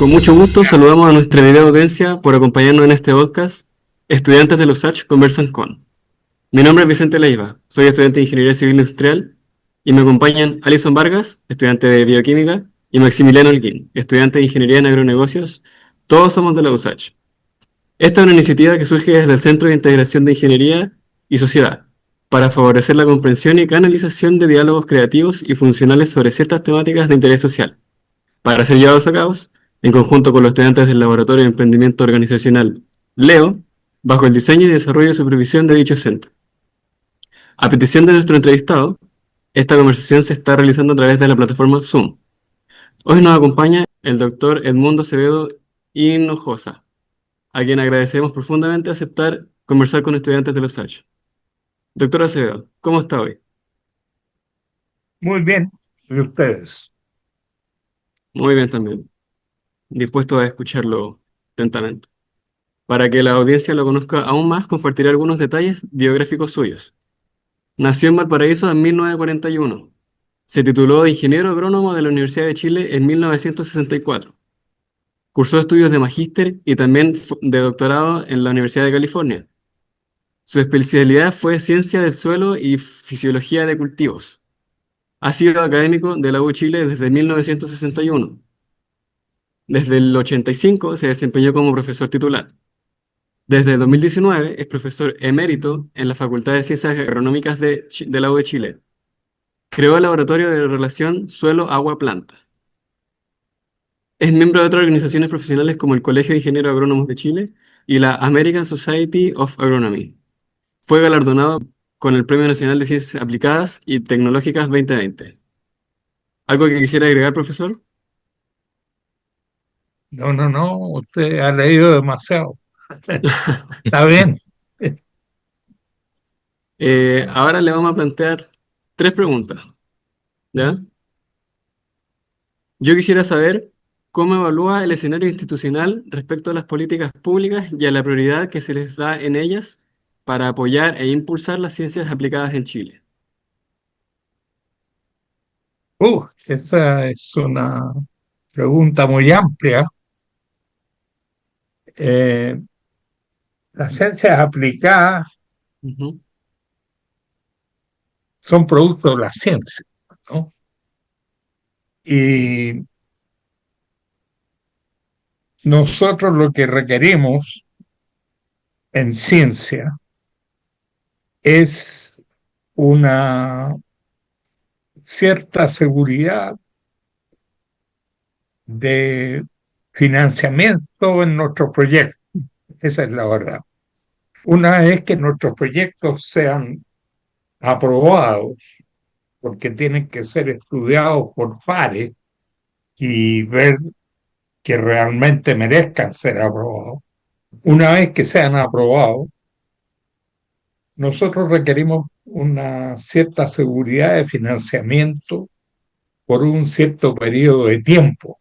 Con mucho gusto saludamos a nuestra querida audiencia por acompañarnos en este podcast Estudiantes de la USACH Conversan con. Mi nombre es Vicente Leiva, soy estudiante de Ingeniería Civil Industrial y me acompañan Alison Vargas, estudiante de Bioquímica, y Maximiliano Holguín, estudiante de Ingeniería en Agronegocios. Todos somos de la USACH. Esta es una iniciativa que surge desde el Centro de Integración de Ingeniería y Sociedad para favorecer la comprensión y canalización de diálogos creativos y funcionales sobre ciertas temáticas de interés social para ser llevados a cabo en conjunto con los estudiantes del Laboratorio de Emprendimiento Organizacional LEO, bajo el diseño y desarrollo y supervisión de dicho centro. A petición de nuestro entrevistado, esta conversación se está realizando a través de la plataforma Zoom. Hoy nos acompaña el doctor Edmundo Acevedo Hinojosa, a quien agradecemos profundamente aceptar conversar con estudiantes de los USACH. Doctor Acevedo, ¿cómo está hoy? Muy bien, ¿y ustedes? Muy bien también, dispuesto a escucharlo atentamente. Para que la audiencia lo conozca aún más, compartiré algunos detalles biográficos suyos. Nació en Valparaíso en 1941. Se tituló de ingeniero agrónomo de la Universidad de Chile en 1964. Cursó estudios de magíster y también de doctorado en la Universidad de California. Su especialidad fue ciencia del suelo y fisiología de cultivos. Ha sido académico de la U Chile desde 1961. Desde el 85 se desempeñó como profesor titular. Desde el 2019 es profesor emérito en la Facultad de Ciencias Agronómicas de la U de Chile. Creó el Laboratorio de Relación Suelo-Agua-Planta. Es miembro de otras organizaciones profesionales como el Colegio de Ingenieros Agrónomos de Chile y la American Society of Agronomy. Fue galardonado con el Premio Nacional de Ciencias Aplicadas y Tecnológicas 2020. ¿Algo que quisiera agregar, profesor? No, no, no, usted ha leído demasiado. Está bien. Ahora le vamos a plantear tres preguntas, ¿ya? Yo quisiera saber cómo evalúa el escenario institucional respecto a las políticas públicas y a la prioridad que se les da en ellas para apoyar e impulsar las ciencias aplicadas en Chile. Esa es una pregunta muy amplia. Eh, las ciencias aplicadas Ujú, son producto de la ciencia, ¿no? Y nosotros lo que requerimos en ciencia es una cierta seguridad de financiamiento en nuestros proyectos. Esa es la verdad. Una vez que nuestros proyectos sean aprobados, porque tienen que ser estudiados por pares y ver que realmente merezcan ser aprobados. Una vez que sean aprobados, nosotros requerimos una cierta seguridad de financiamiento por un cierto periodo de tiempo,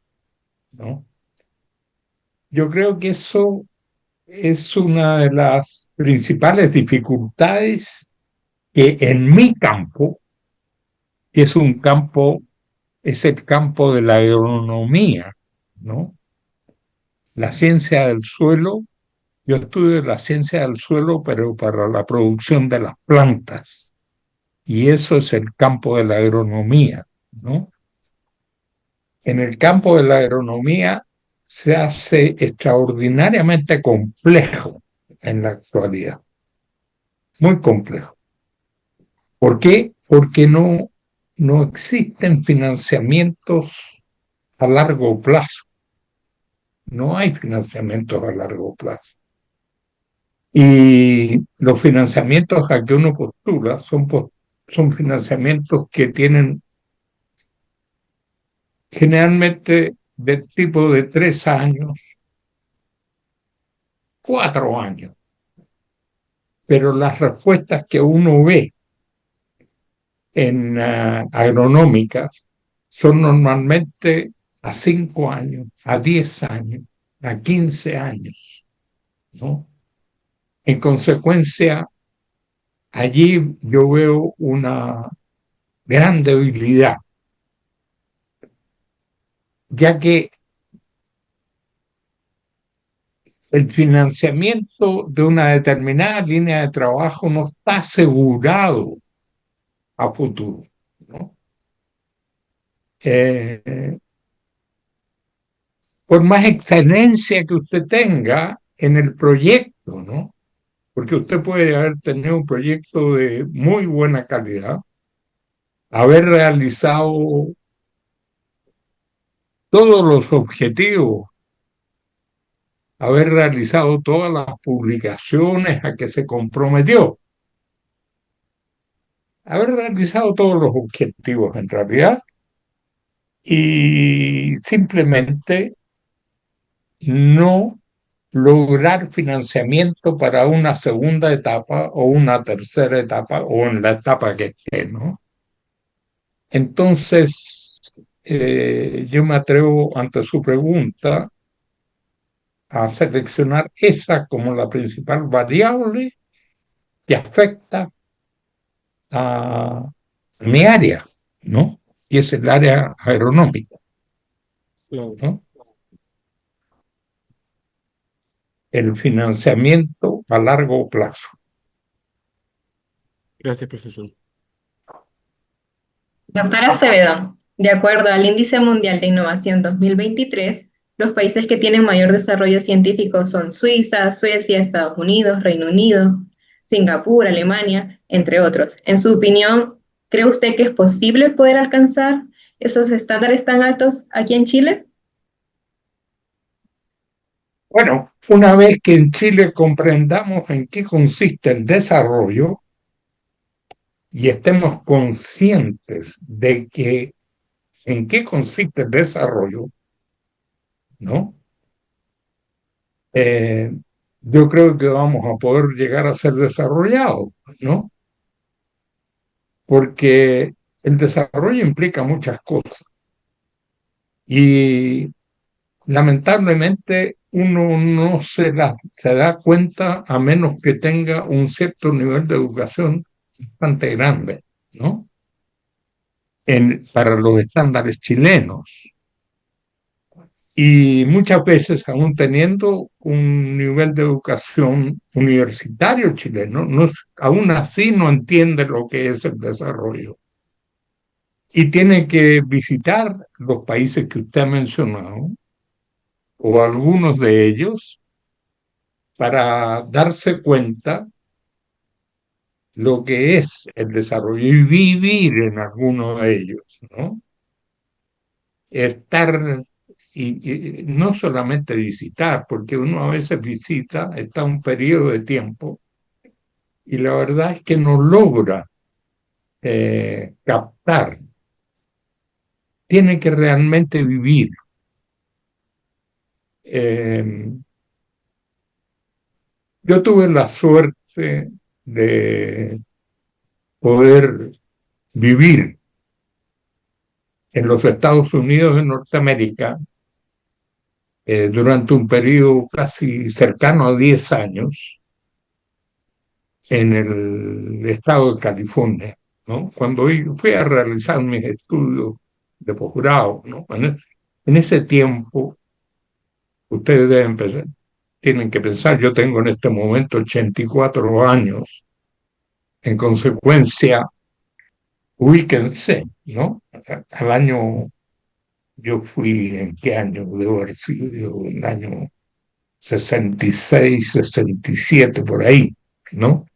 ¿no? Yo creo que eso es una de las principales dificultades que en mi campo, que es un campo, es el campo de la agronomía, ¿no? La ciencia del suelo, yo estudio la ciencia del suelo, pero para la producción de las plantas, y eso es el campo de la agronomía, ¿no? En el campo de la agronomía se hace extraordinariamente complejo en la actualidad, muy complejo. ¿Por qué? Porque no existen financiamientos a largo plazo. No hay financiamientos a largo plazo. Y los financiamientos a que uno postula son financiamientos que tienen generalmente de tipo de 3 años, 4 años. Pero las respuestas que uno ve en agronómicas son normalmente a 5 años, a 10 años, a 15 años, ¿no? En consecuencia, allí yo veo una gran debilidad, ya que el financiamiento de una determinada línea de trabajo no está asegurado a futuro, ¿no? Eh, por más excelencia que usted tenga en el proyecto, ¿no? Porque usted puede haber tenido un proyecto de muy buena calidad, haber realizado todos los objetivos, haber realizado todas las publicaciones a que se comprometió, haber realizado todos los objetivos en realidad y simplemente no lograr financiamiento para una segunda etapa o una tercera etapa o en la etapa que esté, ¿no? Entonces, yo me atrevo ante su pregunta a seleccionar esa como la principal variable que afecta a mi área, ¿no? Y es el área agronómica, Claro. ¿no? El financiamiento a largo plazo. Gracias, profesor. Doctora Acevedo, de acuerdo al Índice Mundial de Innovación 2023, los países que tienen mayor desarrollo científico son Suiza, Suecia, Estados Unidos, Reino Unido, Singapur, Alemania, entre otros. En su opinión, ¿cree usted que es posible poder alcanzar esos estándares tan altos aquí en Chile? Bueno, una vez que en Chile comprendamos en qué consiste el desarrollo y estemos conscientes de que en qué consiste el desarrollo, ¿no? Eh, yo creo que vamos a poder llegar a ser desarrollados, ¿no? Porque el desarrollo implica muchas cosas y lamentablemente uno no se da cuenta a menos que tenga un cierto nivel de educación bastante grande, ¿no? Para los estándares chilenos. Y muchas veces, aún teniendo un nivel de educación universitario chileno, aún así no entiende lo que es el desarrollo. Y tiene que visitar los países que usted ha mencionado, o algunos de ellos, para darse cuenta lo que es el desarrollo y vivir en alguno de ellos, ¿no? Estar y no solamente visitar, porque uno a veces visita, está un periodo de tiempo y la verdad es que no logra captar, tiene que realmente vivir. Eh, yo tuve la suerte de poder vivir en los Estados Unidos de Norteamérica durante un periodo casi cercano a 10 años en el estado de California, ¿no? Cuando fui a realizar mis estudios de posgrado, ¿no? En ese tiempo, ustedes deben empezar, tienen que pensar, yo tengo en este momento 84 años, en consecuencia, ubíquense, ¿no? Al año, yo fui, ¿en qué año? Debo haber sido el año 66, 67, por ahí, ¿no?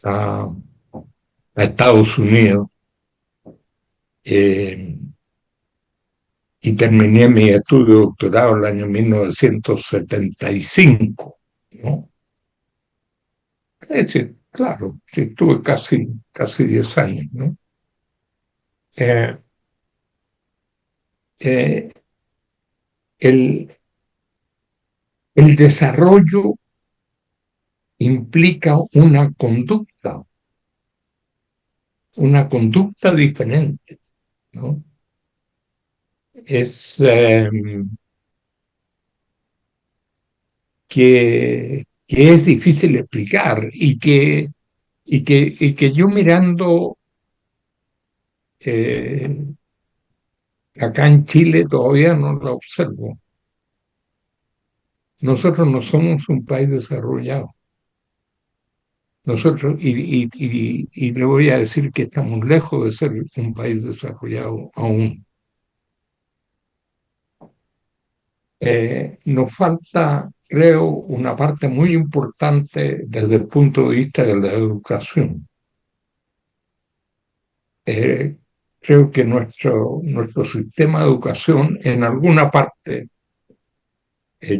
A, a Estados Unidos. Eh, y terminé mi estudio de doctorado en el año 1975, ¿no? Es decir, claro, sí, estuve casi 10 años, ¿no? Eh, eh, el, el desarrollo implica una conducta diferente, ¿no? Es que es difícil explicar y que yo mirando eh, acá en Chile todavía no la observo. Nosotros no somos un país desarrollado. Nosotros, y le voy a decir que estamos lejos de ser un país desarrollado aún. Nos falta, creo, una parte muy importante desde el punto de vista de la educación. Eh, Creo que nuestro sistema de educación en alguna parte,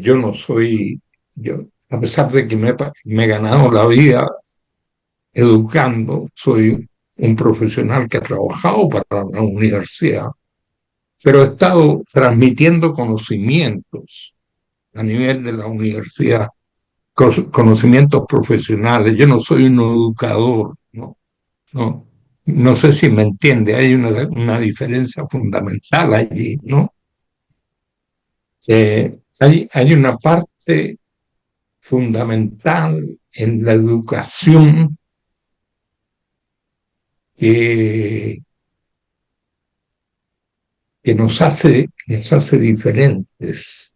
yo no soy, yo, a pesar de que me he ganado la vida educando, soy un profesional que ha trabajado para la universidad, pero he estado transmitiendo conocimientos a nivel de la universidad, conocimientos profesionales. Yo no soy un educador, ¿no? No, no sé si me entiende, hay una diferencia fundamental allí, ¿no? Hay una parte fundamental en la educación que, que nos hace diferentes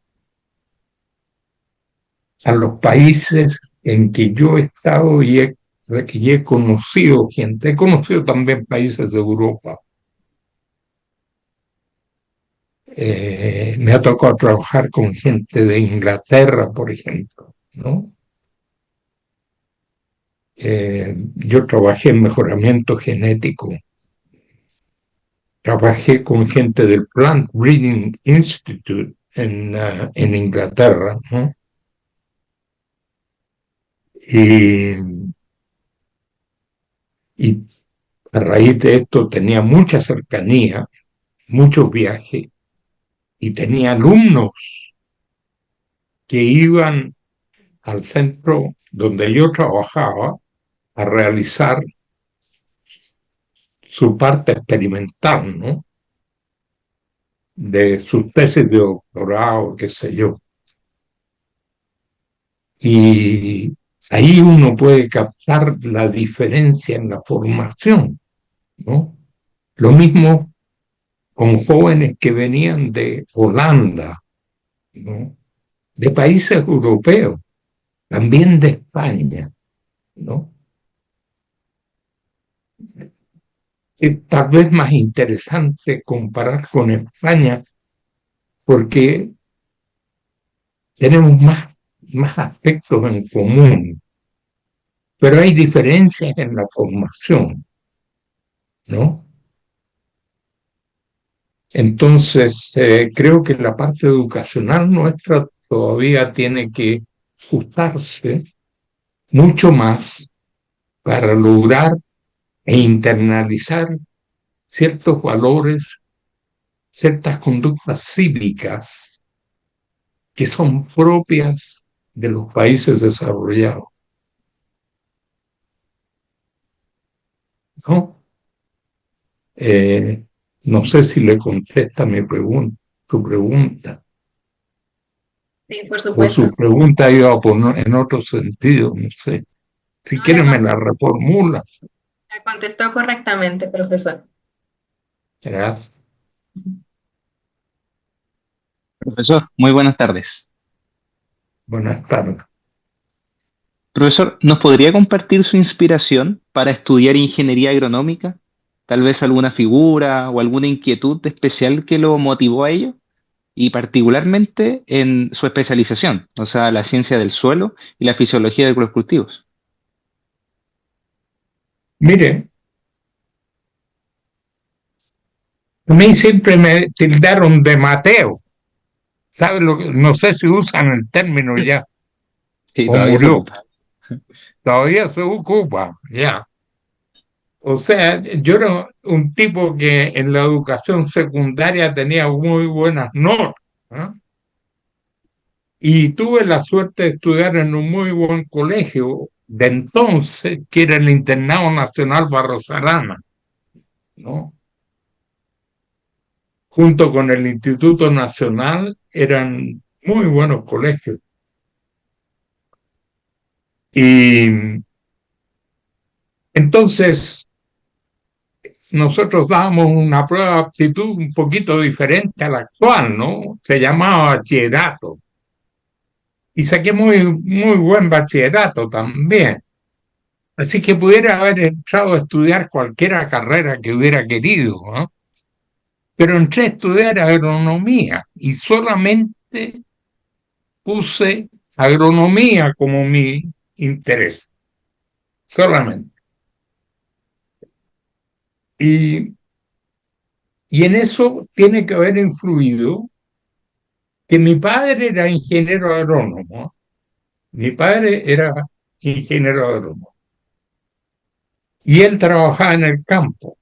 a los países en que yo he estado y he conocido gente. He conocido también países de Europa. Me ha tocado trabajar con gente de Inglaterra, por ejemplo, ¿no? Yo trabajé en mejoramiento genético, trabajé con gente del Plant Breeding Institute en Inglaterra, ¿no? Y, y a raíz de esto tenía mucha cercanía, muchos viajes, y tenía alumnos que iban al centro donde yo trabajaba a realizar su parte experimental, ¿no? De sus tesis de doctorado, qué sé yo. Y ahí uno puede captar la diferencia en la formación, ¿no? Lo mismo con jóvenes que venían de Holanda, ¿no? De países europeos, también de España, ¿no? Es tal vez más interesante comparar con España porque tenemos más aspectos en común, pero hay diferencias en la formación, ¿no? Entonces, creo que la parte educacional nuestra todavía tiene que ajustarse mucho más para lograr e internalizar ciertos valores, ciertas conductas cívicas que son propias de los países desarrollados, ¿no? Eh, no sé si le contesta tu pregunta, Sí, por o su supuesto. pregunta iba a poner en otro sentido, no sé. Si No, le, quieren me la reformula. le contestó correctamente, profesor. Gracias. Profesor, muy buenas tardes. Buenas tardes. Profesor, ¿nos podría compartir su inspiración para estudiar ingeniería agronómica? Tal vez alguna figura o alguna inquietud especial que lo motivó a ello, y particularmente en su especialización, o sea, la ciencia del suelo y la fisiología de los cultivos. Mire, a mí siempre me tildaron de Mateo. ¿Sabe lo que? No sé si usan el término ya Sí, o todavía se murió. ocupa. Todavía se ocupa, ya. O sea, yo era un tipo que en la educación secundaria tenía muy buenas notas, ¿no? Y tuve la suerte de estudiar en un muy buen colegio de entonces, que era el Internado Nacional Barros Arana, ¿no? Junto con el Instituto Nacional, eran muy buenos colegios. Y entonces nosotros dábamos una prueba de aptitud un poquito diferente a la actual, ¿no? Se llamaba bachillerato. y saqué muy buen bachillerato también. Así que pudiera haber entrado a estudiar cualquier carrera que hubiera querido, ¿no? Pero entré a estudiar agronomía y solamente puse agronomía como mi interés, solamente. Y, y en eso tiene que haber influido que mi padre era ingeniero agrónomo. Mi padre era ingeniero agrónomo y él trabajaba en el campo.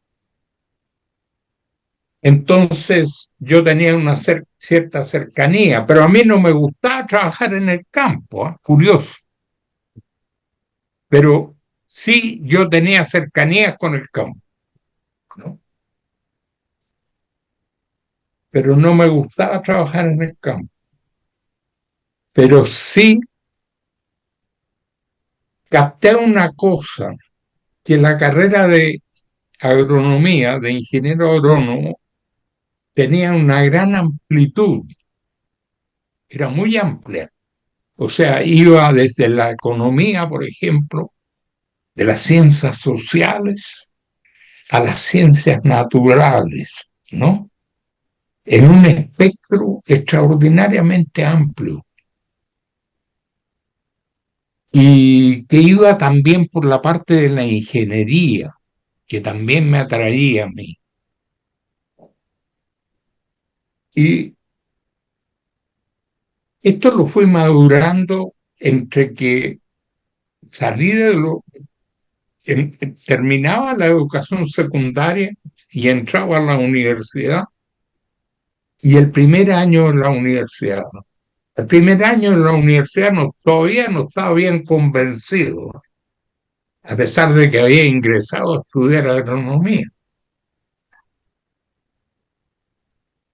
Entonces yo tenía una cierta cercanía, pero a mí no me gustaba trabajar en el campo, ¿eh? Curioso. Pero sí yo tenía cercanías con el campo, ¿no? Pero no me gustaba trabajar en el campo. Pero sí capté una cosa, que la carrera de agronomía, de ingeniero agrónomo, tenía una gran amplitud, era muy amplia. O sea, iba desde la economía, por ejemplo, de las ciencias sociales a las ciencias naturales, ¿no? En un espectro extraordinariamente amplio y que iba también por la parte de la ingeniería, que también me atraía a mí. Y esto lo fui madurando entre que salí de terminaba la educación secundaria y entraba a la universidad, y el primer año en la universidad. El primer año en la universidad todavía no estaba bien convencido, a pesar de que había ingresado a estudiar agronomía.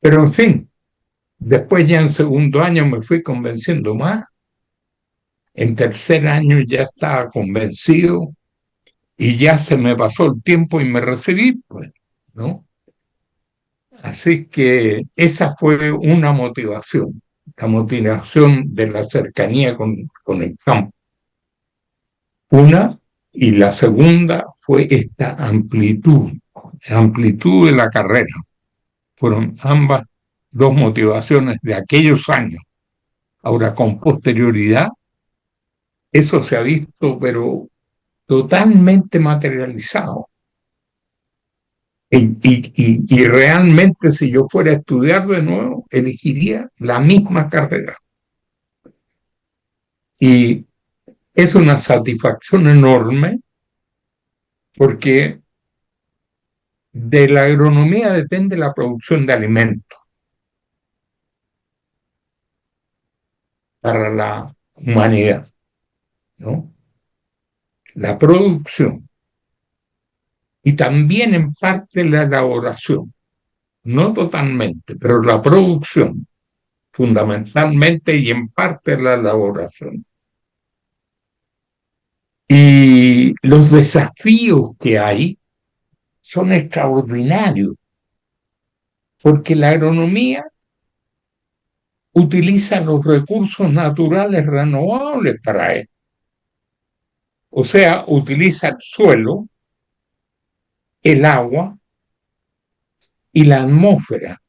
Pero en fin, después ya en segundo año me fui convenciendo más. En tercer año ya estaba convencido y ya se me pasó el tiempo y me recibí, pues, ¿no? Así que esa fue una motivación, la motivación de la cercanía con el campo. Una, y la segunda fue esta amplitud, la amplitud de la carrera. Fueron ambas dos motivaciones de aquellos años. Ahora, con posterioridad, eso se ha visto, pero totalmente materializado. Y realmente, si yo fuera a estudiar de nuevo, elegiría la misma carrera. Y es una satisfacción enorme porque de la agronomía depende la producción de alimentos para la humanidad, ¿no? La producción y también en parte la elaboración, no totalmente, pero la producción fundamentalmente y en parte la elaboración. Y los desafíos que hay son extraordinarios, porque la agronomía utiliza los recursos naturales renovables para esto. O sea, utiliza el suelo, el agua y la atmósfera,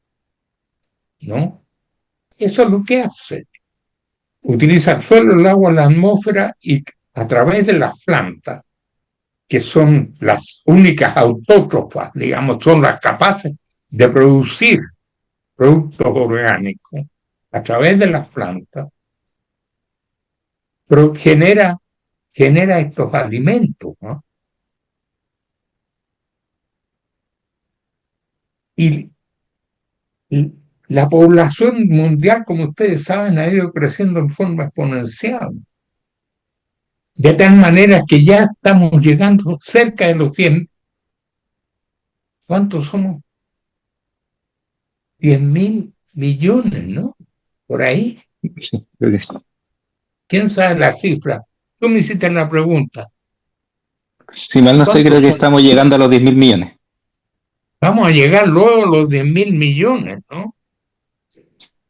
¿no? Eso es lo que hace. Utiliza el suelo, el agua, la atmósfera y a través de las plantas, que son las únicas autótrofas, digamos, son las capaces de producir productos orgánicos a través de las plantas, pero genera estos alimentos, ¿no? Y la población mundial, como ustedes saben, ha ido creciendo en forma exponencial, de tal manera que ya estamos llegando cerca de los 100. ¿Cuántos somos? 10.000 millones, ¿no? Por ahí. Sí, creo que sí. ¿Quién sabe la cifra? Tú me hiciste la pregunta. Si mal no estoy, creo ¿Cuántos que son? estamos llegando a los 10.000 millones. Vamos a llegar luego a los 10.000 millones, ¿no?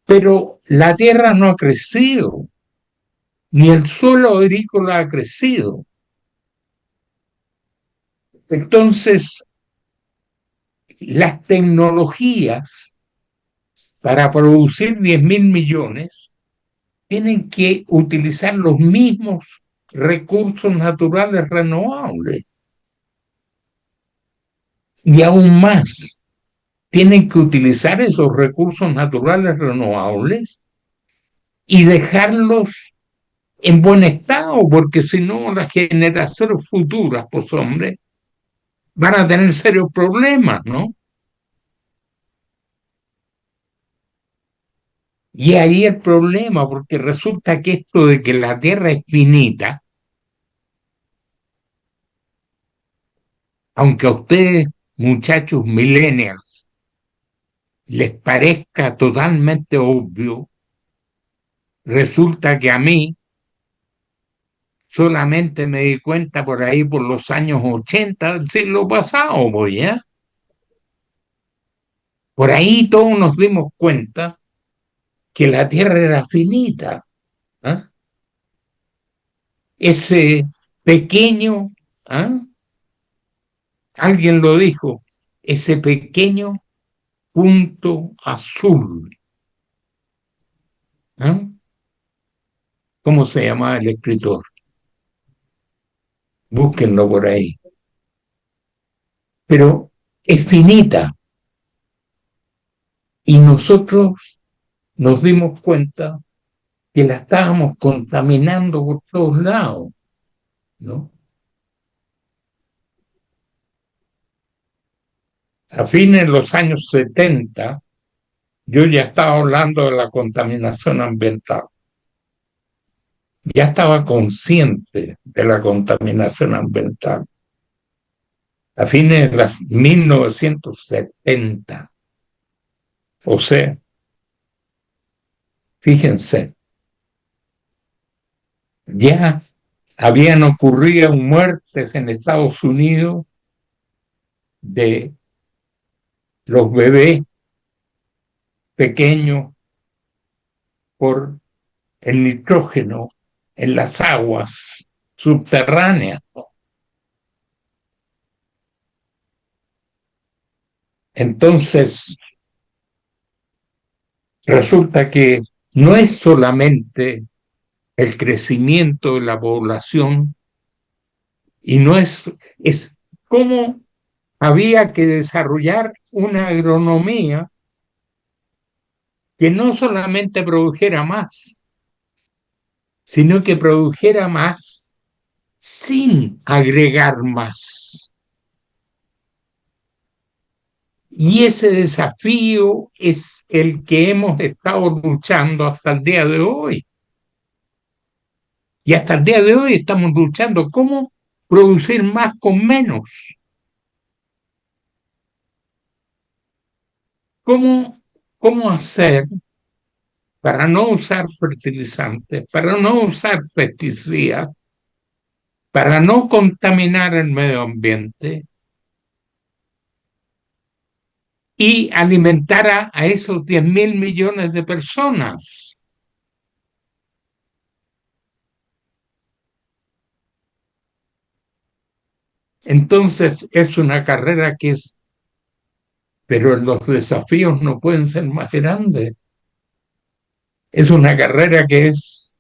Pero la Tierra no ha crecido. ni el suelo agrícola ha crecido. Entonces, las tecnologías para producir 10.000 millones tienen que utilizar los mismos recursos naturales renovables. Y aún más, tienen que utilizar esos recursos naturales renovables y dejarlos en buen estado, porque si no, las generaciones futuras, pues hombre, van a tener serios problemas, ¿no? Y ahí el problema, porque resulta que esto de que la Tierra es finita, aunque a ustedes, muchachos millennials, les parezca totalmente obvio, resulta que a mí solamente me di cuenta por ahí por los años 80 del siglo pasado, voy, ¿ya? Por ahí todos nos dimos cuenta que la Tierra era finita, ¿ah? Ese pequeño, ¿ah? Alguien lo dijo, ese pequeño punto azul, ¿ah? ¿Cómo se llama el escritor? Búsquenlo por ahí. Pero es finita y nosotros nos dimos cuenta que la estábamos contaminando por todos lados, ¿no? A fines de los años 70, yo ya estaba hablando de la contaminación ambiental. Ya estaba consciente de la contaminación ambiental. A fines de las 1970. O sea, fíjense, ya habían ocurrido muertes en Estados Unidos de los bebés pequeños por el nitrógeno en las aguas subterráneas. Entonces, resulta que no es solamente el crecimiento de la población y no es cómo había que desarrollar una agronomía que no solamente produjera más, sino que produjera más sin agregar más. Y ese desafío es el que hemos estado luchando hasta el día de hoy. Y hasta el día de hoy estamos luchando cómo producir más con menos. ¿Cómo hacer para no usar fertilizantes, para no usar pesticidas, para no contaminar el medio ambiente y alimentar a esos 10.000 millones de personas? Entonces es una carrera que es, pero los desafíos no pueden ser más grandes. Es una carrera que es,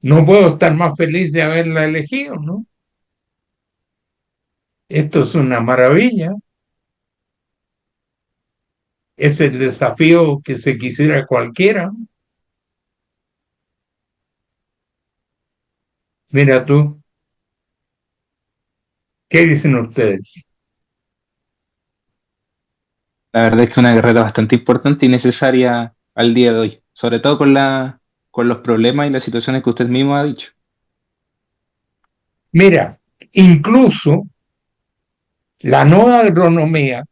no puedo estar más feliz de haberla elegido, ¿no? Esto es una maravilla. Es el desafío que se quisiera cualquiera. Mira tú, ¿qué dicen ustedes? La verdad es que es una carrera bastante importante y necesaria al día de hoy, sobre todo con los problemas y las situaciones que usted mismo ha dicho. Mira, incluso la nueva agronomía,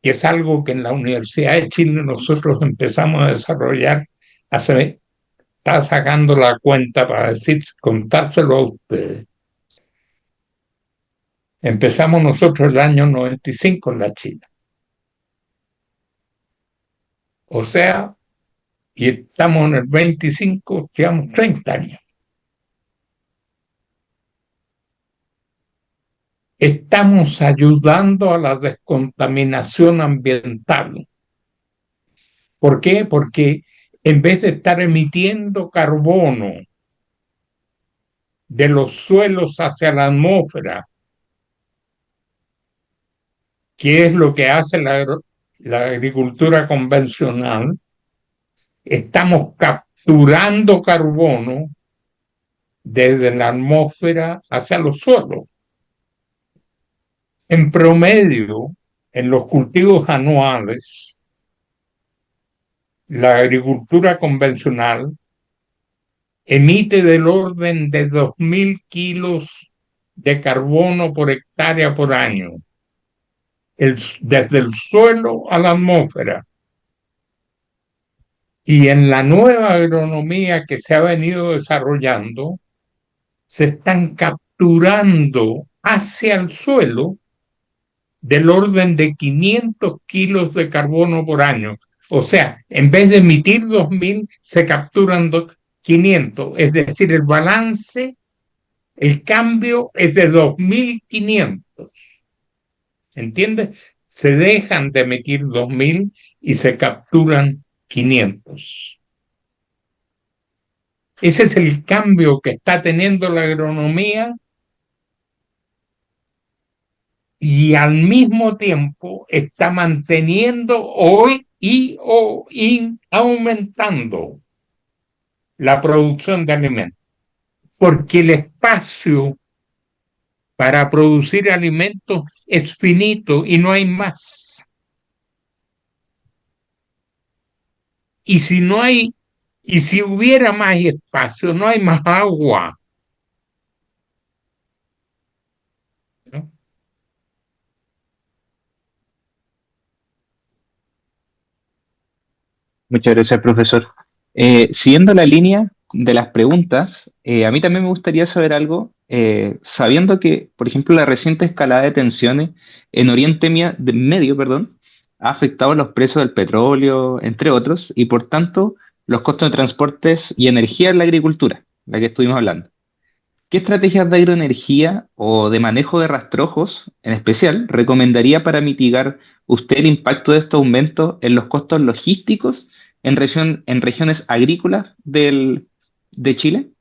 que es algo que en la Universidad de Chile nosotros empezamos a desarrollar hace, está sacando la cuenta para decir, contárselo a ustedes. Empezamos nosotros el año 95 en la China. O sea, y estamos en el 25, llevamos 30 años. Estamos ayudando a la descontaminación ambiental. ¿Por qué? Porque en vez de estar emitiendo carbono de los suelos hacia la atmósfera, que es lo que hace la agricultura convencional, estamos capturando carbono desde la atmósfera hacia los suelos. En promedio, en los cultivos anuales, la agricultura convencional emite del orden de 2.000 kilos de carbono por hectárea por año, desde el suelo a la atmósfera. Y en la nueva agronomía que se ha venido desarrollando, se están capturando hacia el suelo del orden de 500 kilos de carbono por año. O sea, en vez de emitir 2.000, se capturan 500. Es decir, el balance, el cambio es de 2.500. ¿Entiendes? Se dejan de emitir 2.000 y se capturan 500. Ese es el cambio que está teniendo la agronomía, y al mismo tiempo está manteniendo hoy o aumentando la producción de alimentos, porque el espacio para producir alimentos es finito y no hay más. Y si hubiera más espacio, no hay más agua, ¿no? Muchas gracias, profesor. Siguiendo la línea de las preguntas, a mí también me gustaría saber algo, sabiendo que, por ejemplo, la reciente escalada de tensiones en Oriente Medio, perdón, ha afectado los precios del petróleo, entre otros, y por tanto los costos de transportes y energía en la agricultura, la que estuvimos hablando. ¿Qué estrategias de agroenergía o de manejo de rastrojos, en especial, recomendaría para mitigar usted el impacto de estos aumentos en los costos logísticos en regiones agrícolas de Chile?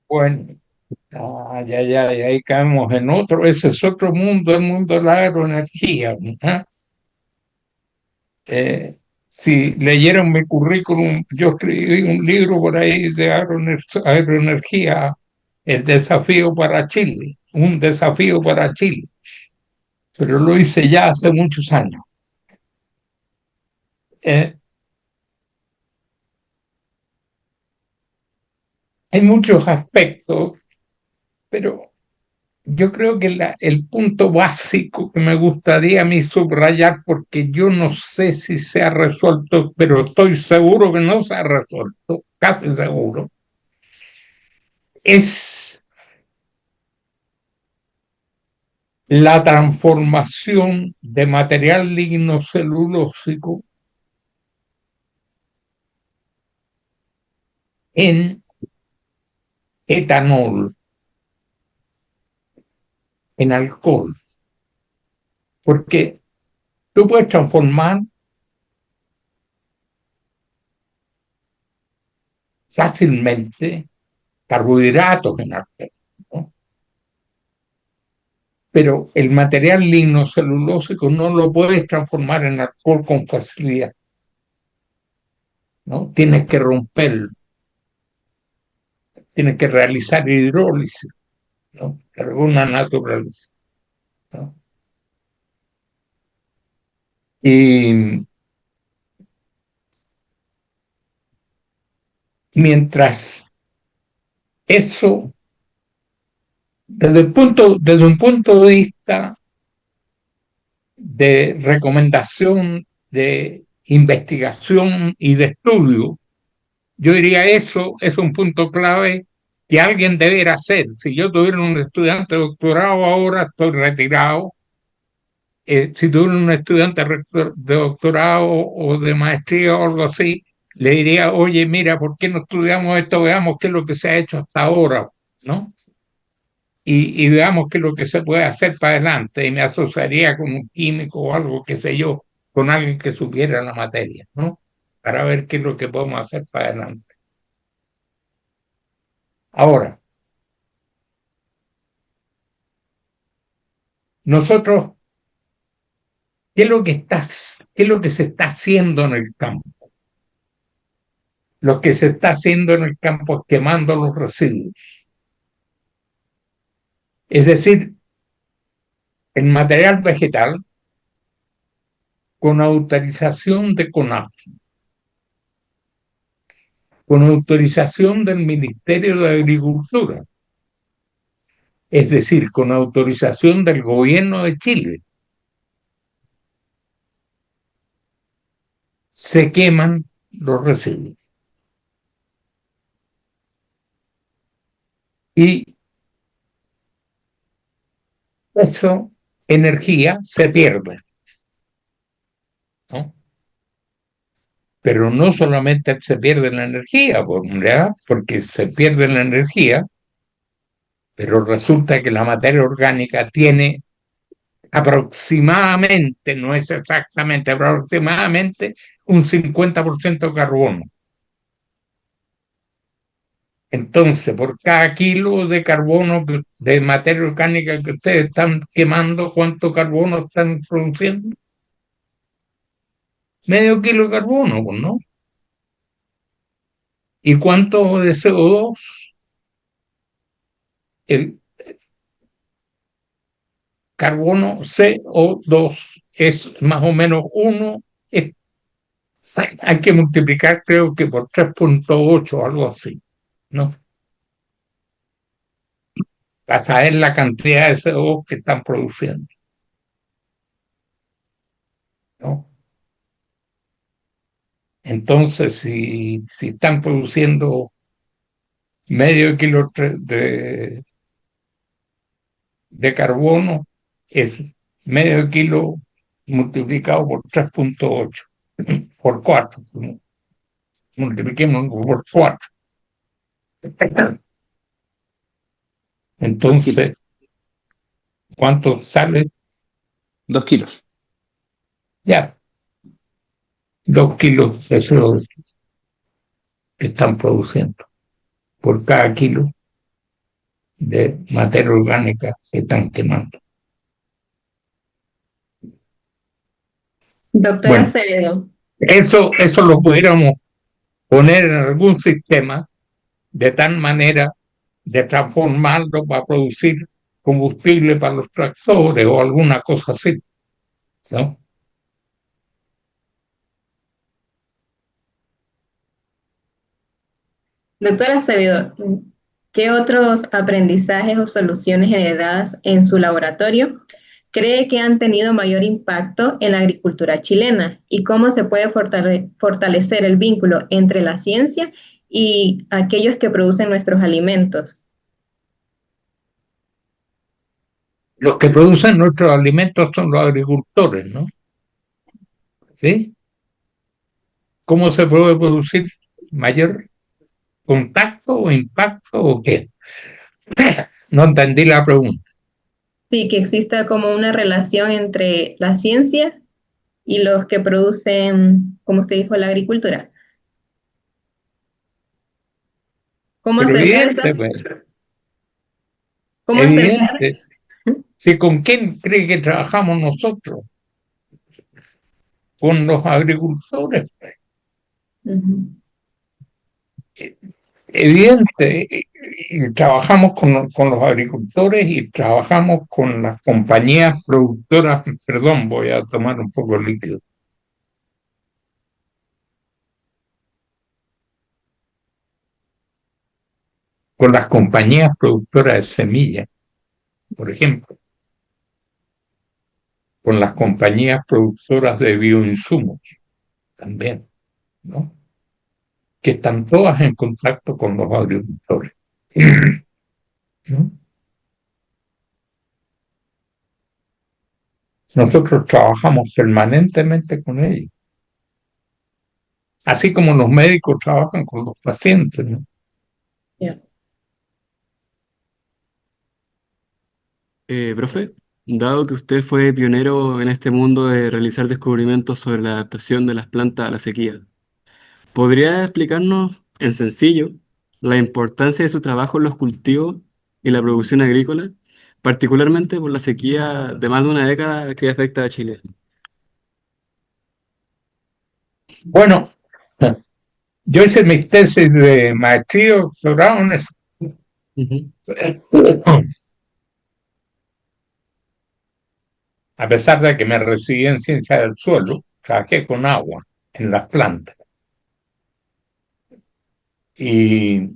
Bueno, ya, ahí caemos en otro, ese es otro mundo, el mundo de la agroenergía, ¿no? Si leyeron mi currículum, yo escribí un libro por ahí de agroenergía, El desafío para Chile, un desafío para Chile, pero lo hice ya hace muchos años. Eh, Hay muchos aspectos, pero yo creo que el punto básico que me gustaría a mí subrayar, porque yo no sé si se ha resuelto, pero estoy seguro que no se ha resuelto, casi seguro, es la transformación de material lignocelulósico en etanol, en alcohol, porque tú puedes transformar fácilmente carbohidratos en alcohol, ¿no? Pero el material lignocelulósico no lo puedes transformar en alcohol con facilidad, ¿no? Tienes que romperlo, tienes que realizar hidrólisis, ¿no? Alguna naturaleza, ¿no? Y mientras eso, desde un punto de vista de recomendación, de investigación y de estudio, yo diría eso es un punto clave que alguien debería hacer. Si yo tuviera un estudiante de doctorado ahora, estoy retirado, si tuviera un estudiante de doctorado o de maestría o algo así, le diría, oye, mira, ¿por qué no estudiamos esto? Veamos qué es lo que se ha hecho hasta ahora, ¿no? Y veamos qué es lo que se puede hacer para adelante. Y me asociaría con un químico o algo, qué sé yo, con alguien que supiera la materia, ¿no? Para ver qué es lo que podemos hacer para adelante. Ahora, nosotros, qué es lo que se está haciendo en el campo? Lo que se está haciendo en el campo es quemando los residuos. Es decir, el material vegetal con autorización de CONAF, con autorización del Ministerio de Agricultura, es decir, con autorización del gobierno de Chile, se queman los residuos. Y esa energía se pierde, ¿no? Pero no solamente se pierde la energía, ¿verdad? Porque se pierde la energía, pero resulta que la materia orgánica tiene aproximadamente, no es exactamente, aproximadamente un 50% de carbono. Entonces, por cada kilo de carbono, de materia orgánica que ustedes están quemando, ¿cuánto carbono están produciendo? Medio kilo de carbono, ¿no? ¿Y cuánto de CO2? El carbono CO2 es más o menos uno. Hay que multiplicar, creo que por 3,8, algo así, ¿no? Para saber la cantidad de CO2 que están produciendo, ¿no? Entonces, si están produciendo medio kilo de carbono, es medio kilo multiplicado por 3,8, por 4, multipliquemos por 4. Kilos. Entonces, ¿cuánto sale? 2 kilos. Ya, 2 kilos de CO2 que están produciendo por cada kilo de materia orgánica que están quemando. Doctor Bueno, Acevedo, eso lo pudiéramos poner en algún sistema de tal manera de transformarlo para producir combustible para los tractores o alguna cosa así, ¿no? doctor Acevedo, ¿qué otros aprendizajes o soluciones heredadas en su laboratorio cree que han tenido mayor impacto en la agricultura chilena y cómo se puede fortalecer el vínculo entre la ciencia y aquellos que producen nuestros alimentos? Los que producen nuestros alimentos son los agricultores, ¿no? ¿Sí? ¿Cómo se puede producir mayor contacto o impacto o qué? No entendí la pregunta. Sí, que exista como una relación entre la ciencia y los que producen, como usted dijo, la agricultura. ¿Cómo Pero acercarse? evidente, pues, ¿Cómo acercar? evidente. ¿Sí, con quién cree que trabajamos nosotros? Con los agricultores. Ujú. Evidente, y trabajamos con los agricultores y trabajamos con las compañías productoras, perdón, voy a tomar un poco de líquido, con las compañías productoras de semillas, por ejemplo, con las compañías productoras de bioinsumos también, ¿no? Que están todas en contacto con los agricultores, ¿no? nosotros trabajamos permanentemente con ellos, así como los médicos trabajan con los pacientes, ¿no? Ya. Profe, dado que usted fue pionero en este mundo de realizar descubrimientos sobre la adaptación de las plantas a la sequía, ¿podría explicarnos en sencillo la importancia de su trabajo en los cultivos y la producción agrícola, particularmente por la sequía de más de una década que afecta a Chile? Bueno, yo hice mi tesis de maestría y doctorado en eso. Ujú, A pesar de que me recibí en ciencia del suelo, trabajé con agua en las plantas. Y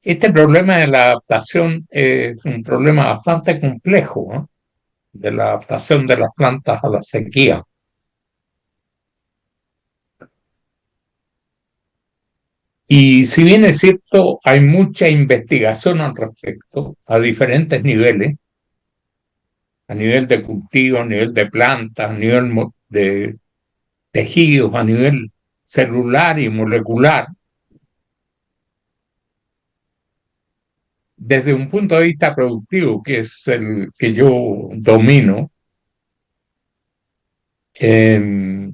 este problema de la adaptación es un problema bastante complejo, ¿no? De la adaptación de las plantas a la sequía. Y si bien es cierto, hay mucha investigación al respecto, a diferentes niveles, a nivel de cultivo, a nivel de plantas, a nivel de tejidos, a nivel celular y molecular. Desde un punto de vista productivo, que es el que yo domino, eh,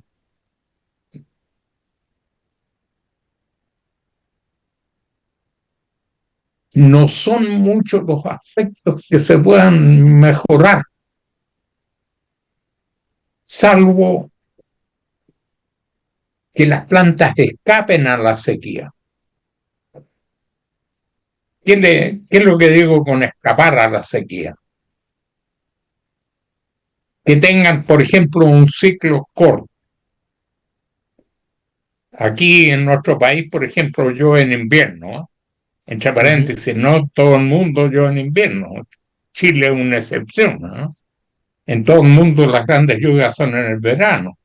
no son muchos los aspectos que se puedan mejorar, salvo que las plantas escapen a la sequía. ¿Qué es lo que digo con escapar a la sequía? Que tengan, por ejemplo, un ciclo corto. Aquí en nuestro país, por ejemplo, yo en invierno, ¿eh? Entre ujú. paréntesis, no todo el mundo yo en invierno. Chile es una excepción, ¿no? En todo el mundo las grandes lluvias son en el verano.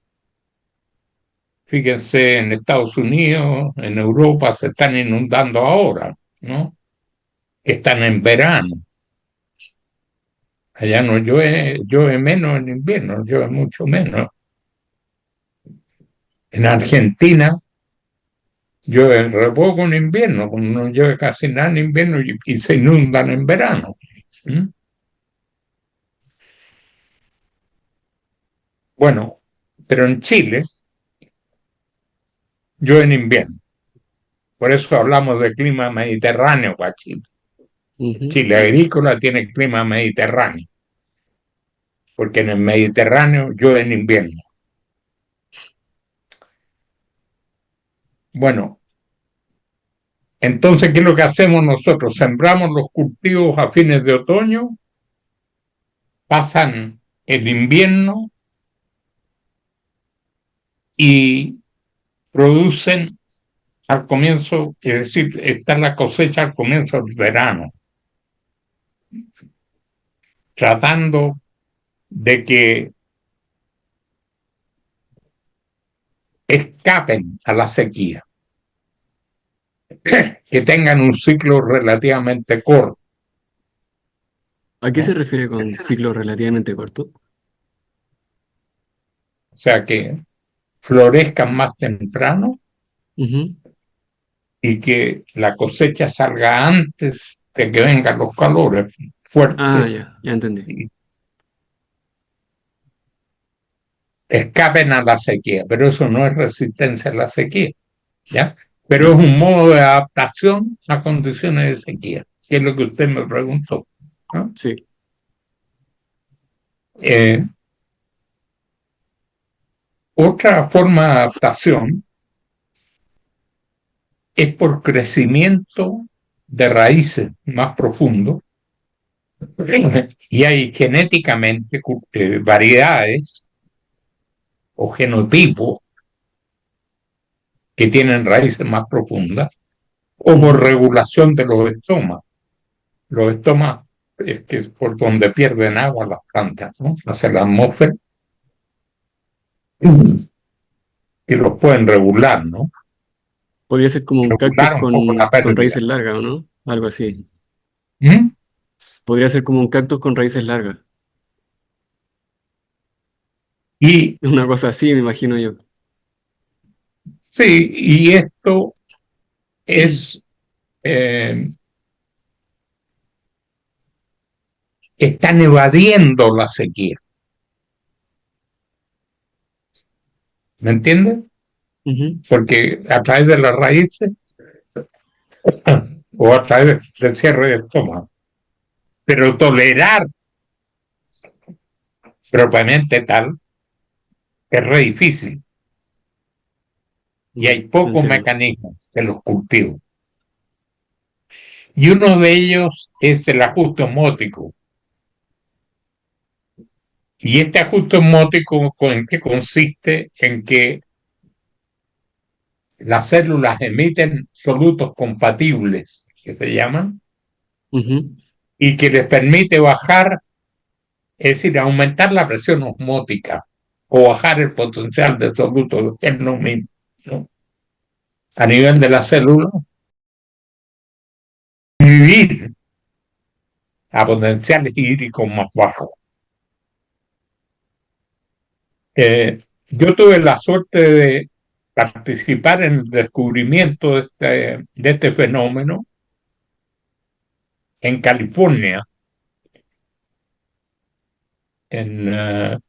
Fíjense, en Estados Unidos, en Europa se están inundando ahora, ¿no? Están en verano. Allá no llueve menos en invierno, llueve mucho menos. En Argentina llueve re poco en invierno, no llueve casi nada en invierno y se inundan en verano. ¿Mm? Bueno, pero en Chile llueve en invierno. Por eso hablamos de clima mediterráneo para Chile. Ujú. Chile agrícola tiene clima mediterráneo, porque en el Mediterráneo llueve en invierno. Bueno, entonces, ¿qué es lo que hacemos nosotros? Sembramos los cultivos a fines de otoño, pasan el invierno y producen al comienzo, es decir, está la cosecha al comienzo del verano, tratando de que escapen a la sequía, que tengan un ciclo relativamente corto, ¿A qué se ¿no? refiere con ciclo relativamente corto? O sea, que florezcan más temprano Ujú. y que la cosecha salga antes de que vengan los calores Ah, fuertes ya entendí. y escapen a la sequía, pero eso no es resistencia a la sequía, ¿ya? Pero es un modo de adaptación a condiciones de sequía, que es lo que usted me preguntó, ¿no? Sí. Eh, Otra forma de adaptación es por crecimiento de raíces más profundo y hay genéticamente variedades o genotipos que tienen raíces más profundas o por Ujú. regulación de los estomas. Los estomas es que es por donde pierden agua las plantas, ¿no? Hacia la atmósfera y los pueden regular, ¿no? Podría ser como un cactus Regular un poco la con pérdida. raíces largas, ¿o no? Algo así. ¿Mm? Podría ser como un cactus con raíces largas. Y Una cosa así, me imagino yo. sí, y esto es, eh, están evadiendo la sequía, ¿me entiendes? Ujú. Porque a través de las raíces o a través del cierre de estómago. Pero tolerar propiamente tal es re difícil y hay pocos Entiendo. mecanismos de los cultivos. Y uno de ellos es el ajuste osmótico. Y este ajuste osmótico, ¿en qué consiste? En que las células emiten solutos compatibles, que se llaman, Ujú. y que les permite bajar, es decir, aumentar la presión osmótica o bajar el potencial de soluto, que es lo mismo, ¿no? A nivel de la célula, vivir a potenciales hídricos más bajos. Yo tuve la suerte de participar en el descubrimiento de este fenómeno en California, en,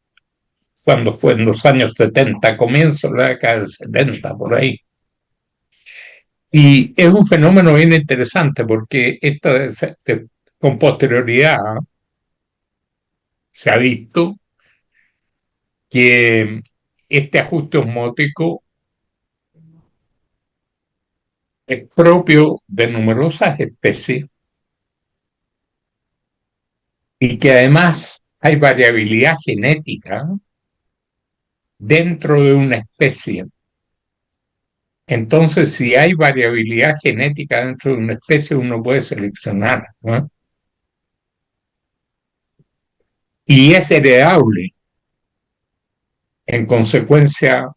cuando fue en los años 70, comienzo de la década del 70, por ahí. Y es un fenómeno bien interesante porque con posterioridad se ha visto que este ajuste osmótico es propio de numerosas especies y que además hay variabilidad genética dentro de una especie. Entonces, si hay variabilidad genética dentro de una especie, uno puede seleccionar, ¿no? Y es heredable. En consecuencia,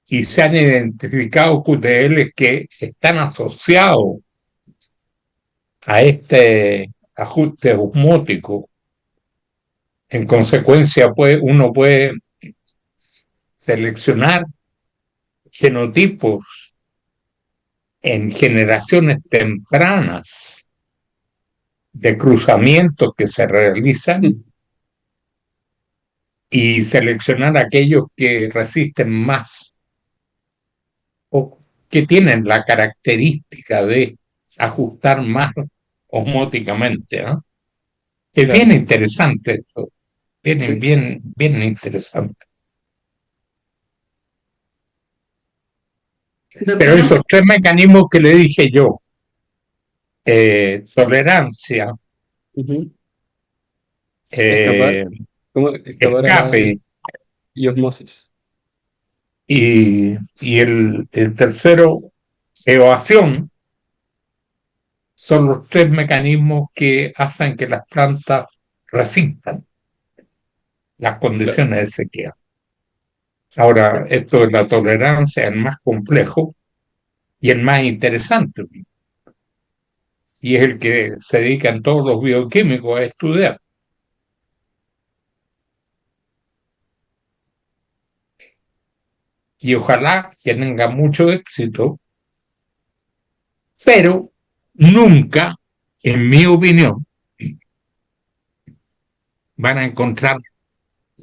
y se han identificado QTL que están asociados a este ajuste osmótico. En consecuencia, uno puede seleccionar genotipos en generaciones tempranas de cruzamientos que se realizan y seleccionar aquellos que resisten más o que tienen la característica de ajustar más osmóticamente, ¿no? Es bien Claro. interesante esto, Sí. bien interesante. Pero Doctor, esos tres mecanismos que le dije yo, tolerancia, Ujú. Escapar. eh, ¿Cómo escapar a la escape y osmosis? y el tercero, evasión, son los tres mecanismos que hacen que las plantas resistan las Claro. condiciones de sequía. Ahora, esto de la tolerancia es el más complejo y el más interesante, y es el que se dedican todos los bioquímicos a estudiar. Y ojalá que tenga mucho éxito, pero nunca, en mi opinión, van a encontrar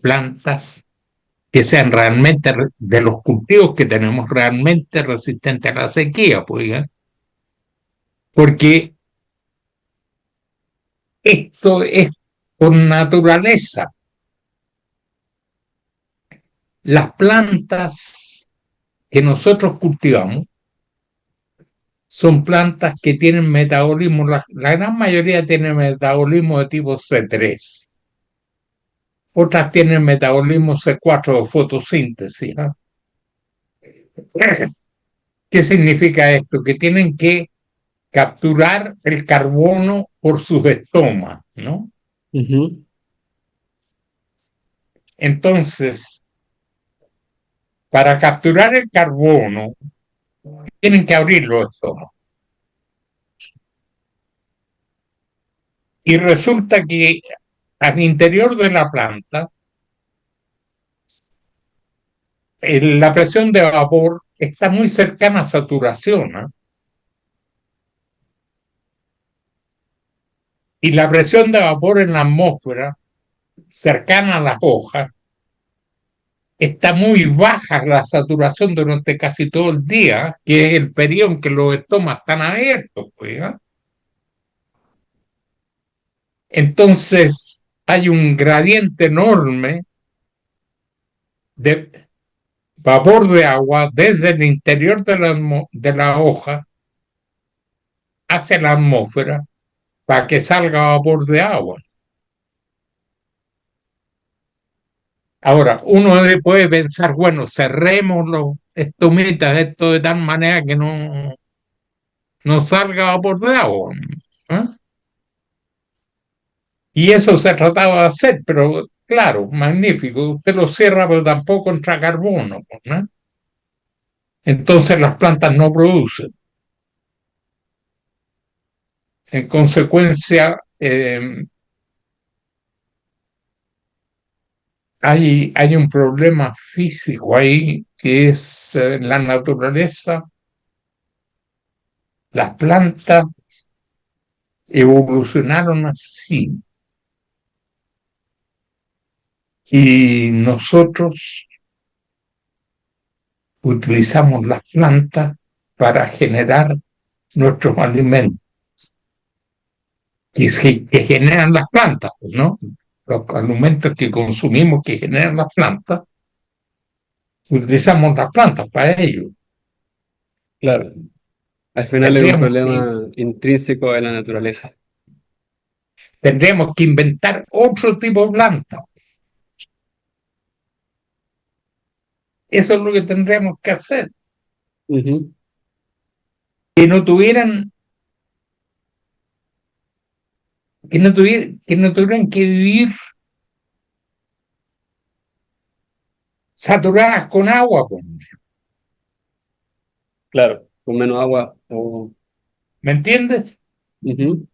plantas que sean realmente de los cultivos que tenemos realmente resistentes a la sequía, pues, ¿eh? Porque esto es por naturaleza. Las plantas que nosotros cultivamos son plantas que tienen metabolismo, la gran mayoría tienen metabolismo de tipo C3, otras tienen metabolismo C4 o fotosíntesis, ¿no? ¿Qué significa esto? Que tienen que capturar el carbono por sus estomas, ¿no? Ujú. Entonces, para capturar el carbono, tienen que abrir los estomas. Y resulta que al interior de la planta, la presión de vapor está muy cercana a saturación, ¿eh? Y la presión de vapor en la atmósfera, cercana a las hojas, está muy baja la saturación durante casi todo el día, que es el periodo en que los estomas están abiertos, pues, ¿eh? Entonces hay un gradiente enorme de vapor de agua desde el interior de la hoja hacia la atmósfera para que salga vapor de agua. Ahora, uno puede pensar, bueno, cerremos los estomitas esto de tal manera que no salga vapor de agua, ¿eh? Y eso se trataba de hacer, pero claro, magnífico. Usted lo cierra, pero tampoco entra carbono, ¿no? Entonces las plantas no producen. En consecuencia, hay un problema físico ahí que es la naturaleza. Las plantas evolucionaron así y nosotros utilizamos las plantas para generar nuestros alimentos que generan las plantas, ¿no? Los alimentos que consumimos que generan las plantas, utilizamos las plantas para ello. Claro. Al final es un Tendríamos que, problema intrínseco de la naturaleza. tendríamos que inventar otro tipo de planta. Eso es lo que tendríamos que hacer. Ujú. Que no tuvieran, que no tuvieran que vivir saturadas con agua, pues. Claro, con menos agua. ¿Me entiendes? Ujú.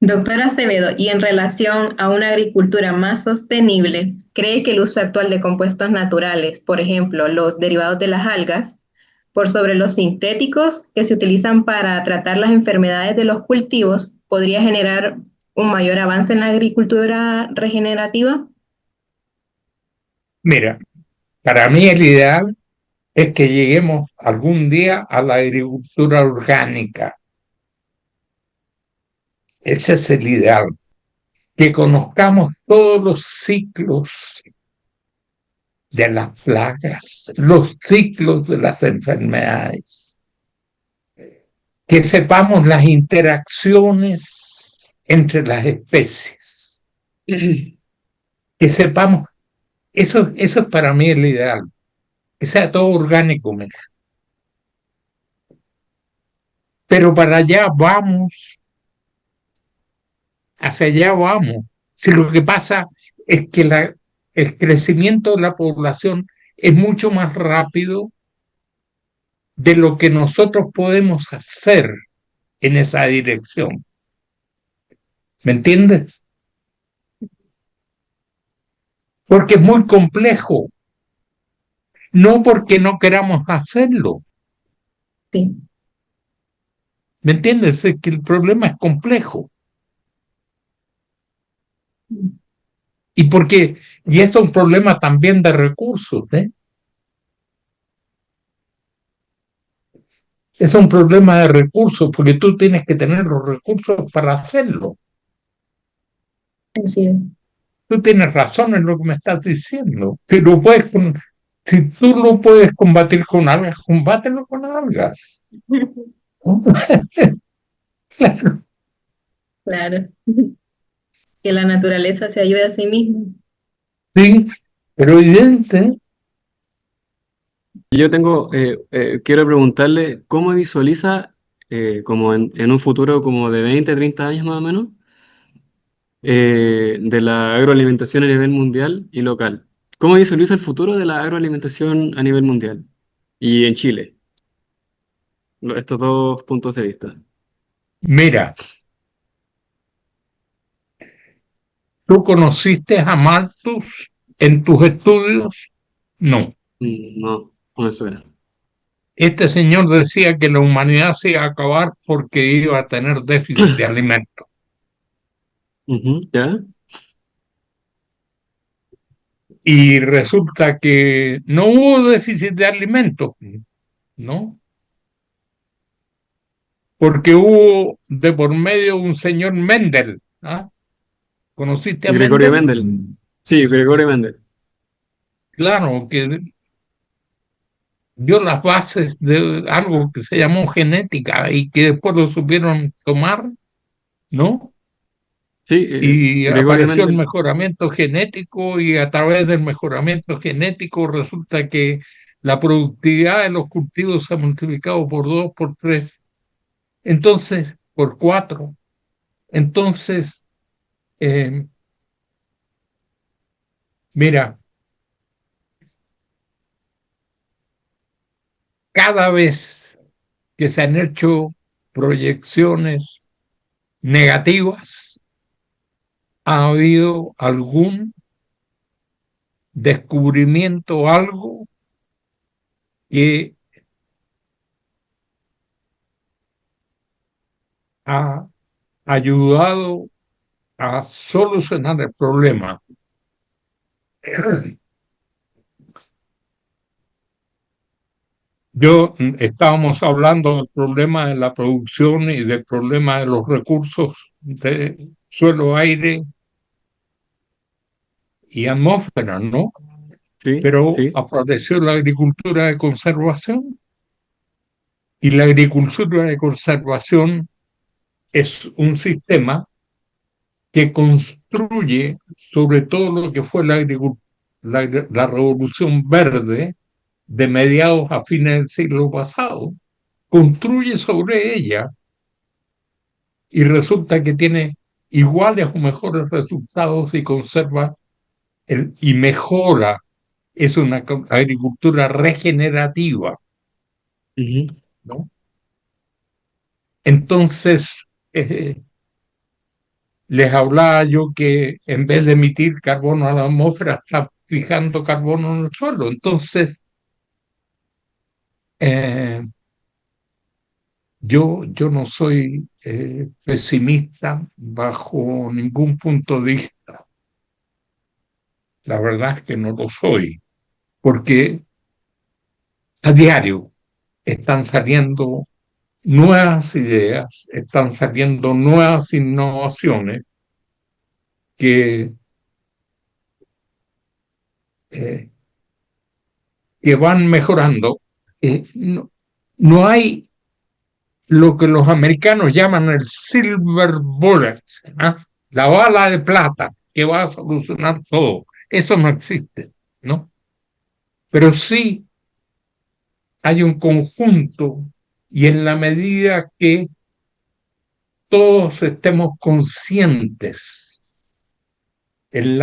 Doctor Acevedo, y en relación a una agricultura más sostenible, ¿cree que el uso actual de compuestos naturales, por ejemplo, los derivados de las algas, por sobre los sintéticos que se utilizan para tratar las enfermedades de los cultivos, podría generar un mayor avance en la agricultura regenerativa? Mira, para mí el ideal es que lleguemos algún día a la agricultura orgánica. Ese es el ideal. Que conozcamos todos los ciclos de las plagas, los ciclos de las enfermedades, que sepamos las interacciones entre las especies, que sepamos, eso es para mí el ideal, que sea todo orgánico, mija. Pero para allá vamos, hacia allá vamos. Si lo que pasa es que el crecimiento de la población es mucho más rápido de lo que nosotros podemos hacer en esa dirección. ¿Me entiendes? Porque es muy complejo, no porque no queramos hacerlo. Sí. ¿Me entiendes? Es que el problema es complejo. Y es un problema también de recursos, ¿eh? Es un problema de recursos porque tú tienes que tener los recursos para hacerlo. Así es. Tú tienes razón en lo que me estás diciendo. Si tú lo puedes combatir con algas, combátelo con algas, ¿no? Claro. Claro, que la naturaleza se ayude a sí misma. Sí, pero evidente. Yo quiero preguntarle cómo visualiza, como en un futuro como de 20, 30 años más o menos, de la agroalimentación a nivel mundial y local. ¿Cómo visualiza el futuro de la agroalimentación a nivel mundial y en Chile? Estos dos puntos de vista. Mira, ¿Tú conociste a Malthus en tus estudios? No. No, no me suena. Este señor decía que la humanidad se iba a acabar porque iba a tener déficit de alimentos. Ujú, ¿ya? Y resulta que no hubo déficit de alimentos, ¿no? Porque hubo de por medio un señor Mendel. ¿Ah? ¿Conociste a Gregorio Mendel? Mendel. Sí, Gregorio Mendel. Claro, que dio las bases de algo que se llamó genética y que después lo supieron tomar, ¿no? Sí, Y Gregorio apareció el Mendel. mejoramiento genético y a través del mejoramiento genético resulta que la productividad de los cultivos se ha multiplicado por 2, por 3, entonces por 4. Entonces, eh, mira, cada vez que se han hecho proyecciones negativas, ha habido algún descubrimiento, algo que ha ayudado a solucionar el problema. Estábamos hablando del problema de la producción y del problema de los recursos de suelo, aire y atmósfera, ¿no? Sí, Pero sí. apareció la agricultura de conservación y la agricultura de conservación es un sistema que construye sobre todo lo que fue la revolución verde de mediados a fines del siglo pasado, construye sobre ella y resulta que tiene iguales o mejores resultados y conserva y mejora. Es una agricultura regenerativa, Ujú. ¿no? Entonces, eh, les hablaba yo que en vez de emitir carbono a la atmósfera, está fijando carbono en el suelo. Entonces, eh, yo no soy pesimista bajo ningún punto de vista. La verdad es que no lo soy, porque a diario están saliendo nuevas ideas, están saliendo nuevas innovaciones que, eh, que van mejorando. No hay lo que los americanos llaman el silver bullet, ¿ah? La bala de plata que va a solucionar todo. Eso no existe, ¿no? Pero sí hay un conjunto y en la medida que todos estemos conscientes, en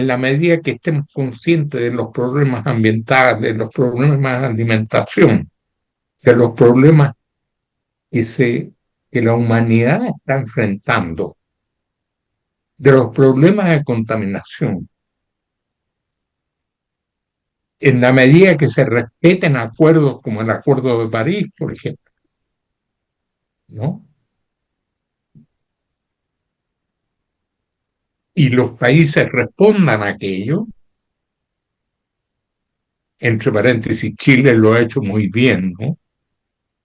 la medida que estemos conscientes de los problemas ambientales, de los problemas de alimentación, de los problemas que, que la humanidad está enfrentando, de los problemas de contaminación, en la medida que se respeten acuerdos como el Acuerdo de París, por ejemplo, ¿no? Y los países respondan a aquello, entre paréntesis, Chile lo ha hecho muy bien, ¿no?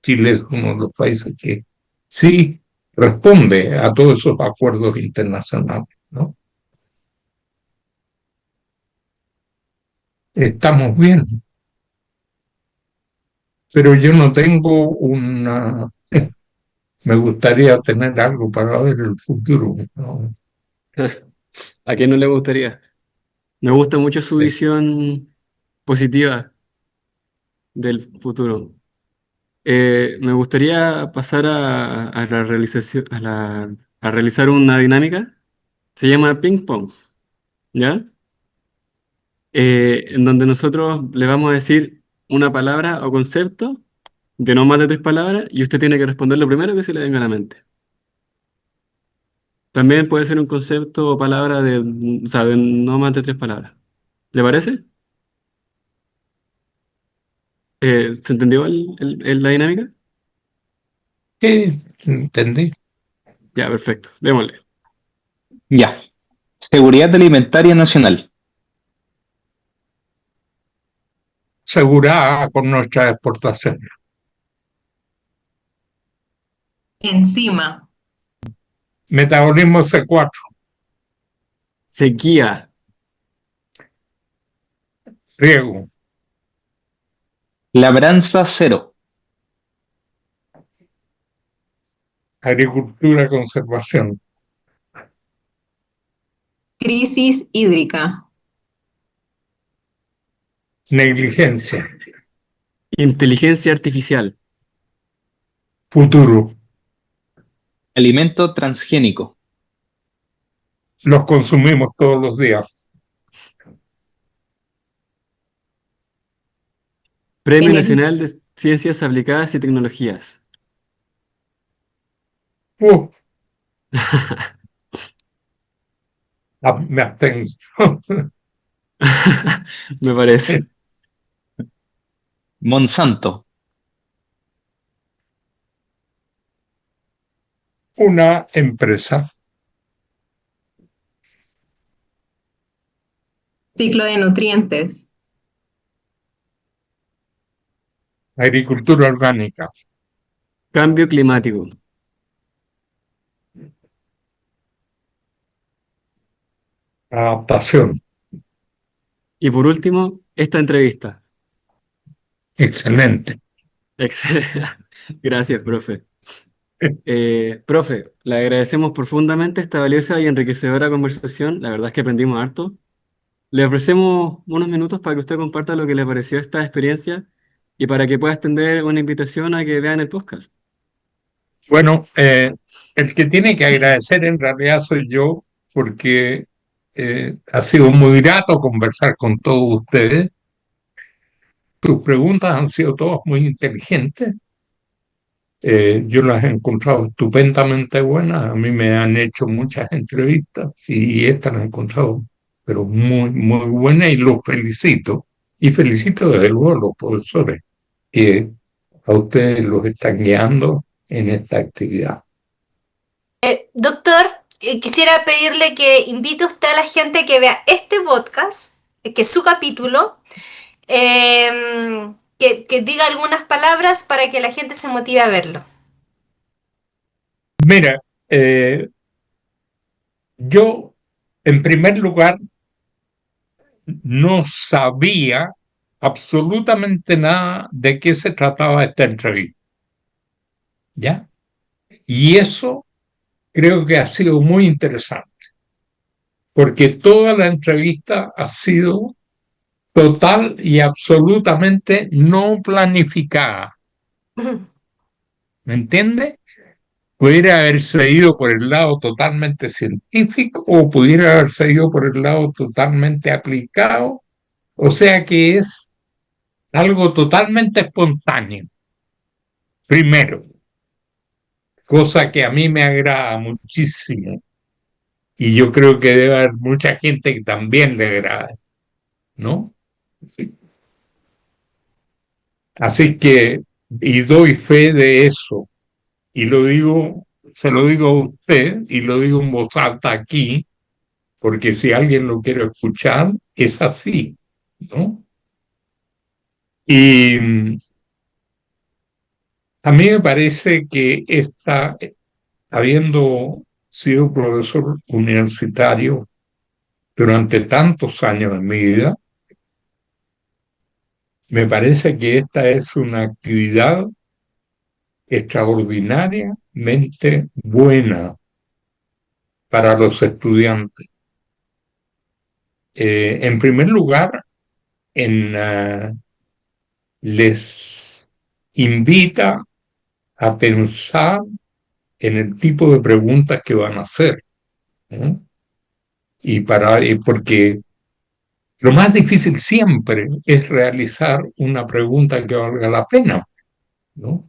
Chile es uno de los países que sí responde a todos esos acuerdos internacionales, ¿no? Estamos bien, pero yo no tengo una... Me gustaría tener algo para ver el futuro, ¿no? ¿A quién no le gustaría? Me gusta mucho su Eh, visión positiva del futuro. Me gustaría pasar a la realización, a realizar una dinámica. Se llama ping pong, ¿ya? En donde nosotros le vamos a decir una palabra o concepto de no más de tres palabras y usted tiene que responder lo primero que se le venga a la mente. También puede ser un concepto o palabra o sea, de no más de 3 palabras. ¿Le parece? ¿Se entendió la dinámica? Sí, entendí. Ya, perfecto. Démosle. Ya. Seguridad alimentaria nacional. Asegurada con nuestras exportaciones. Enzima, Metabolismo C4, Sequía, riego, Labranza cero. agricultura, conservación, crisis hídrica, negligencia, inteligencia artificial, futuro. Alimento transgénico. Los consumimos todos los días. Premio genética, Nacional de Ciencias Aplicadas y Tecnologías. Uh, Me abstengo. Me parece. Monsanto. Una empresa, ciclo de nutrientes, agricultura orgánica, Cambio climático. adaptación. Y por último, esta entrevista. Excelente. Excelente. Gracias, profe. Profe, le agradecemos profundamente esta valiosa y enriquecedora conversación. La verdad es que aprendimos harto. Le ofrecemos unos minutos para que usted comparta lo que le pareció esta experiencia y para que pueda extender una invitación a que vean el podcast. Bueno, el que tiene que agradecer en realidad soy yo, porque ha sido muy grato conversar con todos ustedes. Sus preguntas han sido todas muy inteligentes. Yo las he encontrado estupendamente buenas. A mí me han hecho muchas entrevistas y esta la he encontrado, pero muy, muy buena y los felicito. Y felicito desde luego a los profesores que a ustedes los están guiando en esta actividad. Doctor, quisiera pedirle que invite usted a la gente que vea este podcast, que es su capítulo, que diga algunas palabras para que la gente se motive a verlo. Mira, yo en primer lugar no sabía absolutamente nada de qué se trataba esta entrevista, ¿ya? Y eso creo que ha sido muy interesante, porque toda la entrevista ha sido total y absolutamente no planificada, ¿me entiende? Pudiera haberse ido por el lado totalmente científico o pudiera haberse ido por el lado totalmente aplicado, o sea que es algo totalmente espontáneo, primero, cosa que a mí me agrada muchísimo y yo creo que debe haber mucha gente que también le agrada, ¿no? Así que, y doy fe de eso, y lo digo, se lo digo a usted, y lo digo en voz alta aquí, porque si alguien lo quiere escuchar, es así, ¿no? Y a mí me parece que habiendo sido profesor universitario durante tantos años de mi vida, me parece que esta es una actividad extraordinariamente buena para los estudiantes. En primer lugar, les invita a pensar en el tipo de preguntas que van a hacer, ¿no? Porque lo más difícil siempre es realizar una pregunta que valga la pena, ¿no?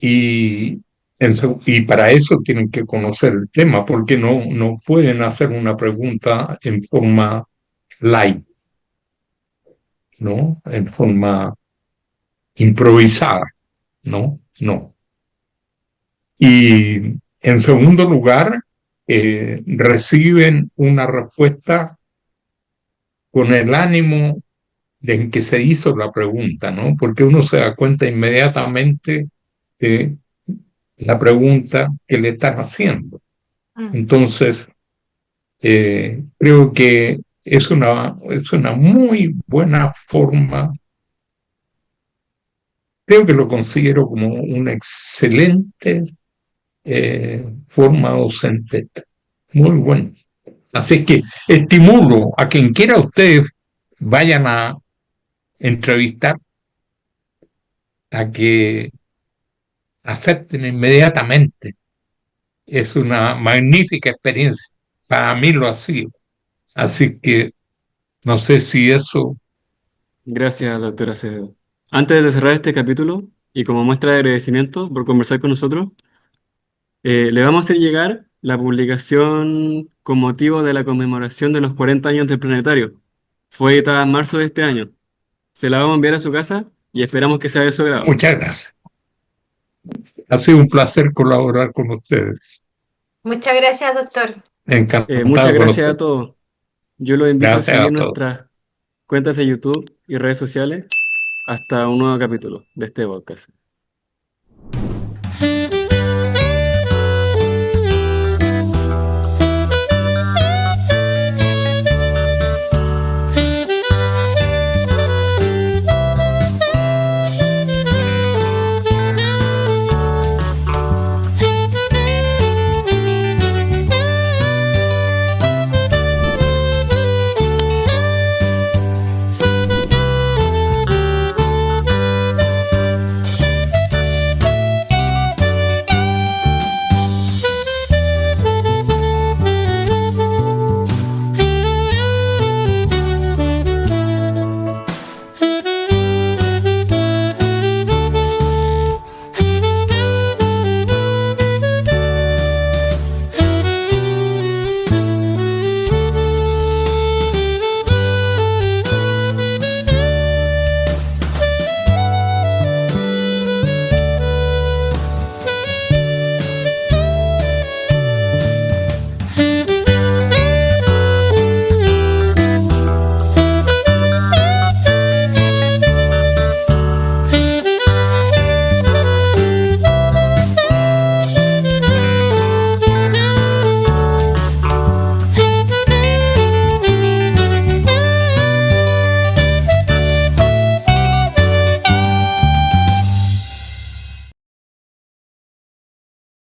Y Y para eso tienen que conocer el tema, porque no pueden hacer una pregunta en forma light, ¿no? En forma improvisada, ¿no? No. Y en segundo lugar, reciben una respuesta con el ánimo en que se hizo la pregunta, ¿no? Porque uno se da cuenta inmediatamente de la pregunta que le están haciendo. Mm. Entonces, creo que es una muy buena forma, creo que lo considero como una excelente forma docente, muy bueno. Así que estimulo a quien quiera ustedes vayan a entrevistar a que acepten inmediatamente. Es una magnífica experiencia. Para mí lo ha sido. Así que no sé si eso. Gracias, doctora Acevedo. Antes de cerrar este capítulo, y como muestra de agradecimiento por conversar con nosotros, le vamos a hacer llegar la publicación con motivo de la conmemoración de los 40 años del planetario. Fue editada en marzo de este año. Se la vamos a enviar a su casa y esperamos que sea de su agrado. Muchas gracias. Ha sido un placer colaborar con ustedes. Muchas gracias, doctor. Muchas Encantado de gracias a conocer. todos. Yo los invito a Gracias seguir a todos. nuestras cuentas de YouTube y redes sociales hasta un nuevo capítulo de este podcast.